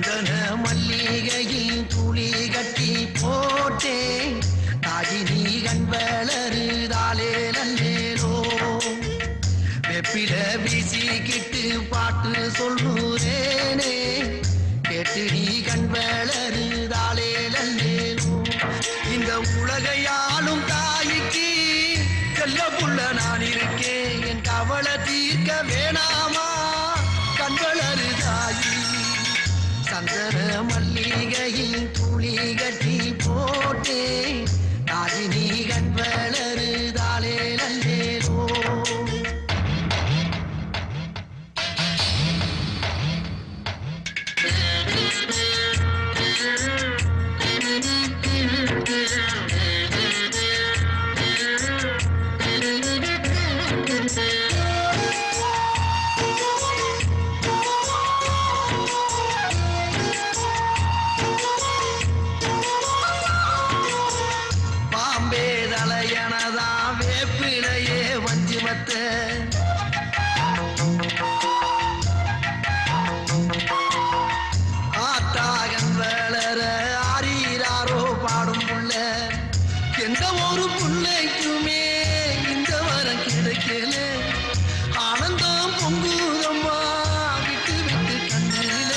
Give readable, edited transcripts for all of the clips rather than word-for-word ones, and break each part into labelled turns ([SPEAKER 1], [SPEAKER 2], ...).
[SPEAKER 1] சந்தன மல்லிகையில் துளி கட்டி போட்டேன் தாயினி கண் வளருதாலே நல்லேலோ வெப்பில வீசிக்கிட்டு பாட்டு சொல்லுறேனே கேட்டு நீ கண் வளருதாலே நல்லேலோ இந்த உலகையாலும் தாய்க்கு செல்ல புள்ள நான் இருக்கேன் என் கவலை தீர்க்க வேணாமா கண் வளரு தாயி சந்தன மல்லிகையில் துளி கட்டி போட்டே தாயினி கண் வளருதாலே நல்லேலோ ஆத்தாகன் வளர ஆரீராரோ பாடும் புள்ள எந்த ஒரு புள்ளைக்குமே இந்த வரம் கிடைக்கல ஆனந்தம் பொங்குதம்மா விட்டு விட்டு கண்ணில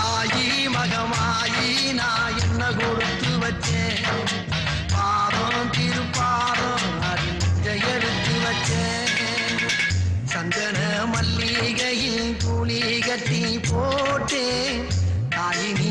[SPEAKER 1] ஆயி மகமாயி நான் என்ன கொடுத்து வச்சேன் பாதம் திருப்பாதம் அறிஞ்ச எடுத்து வச்சேன் சந்தன மல்லிகையில் துளி கட்டி போட்டே தாயினி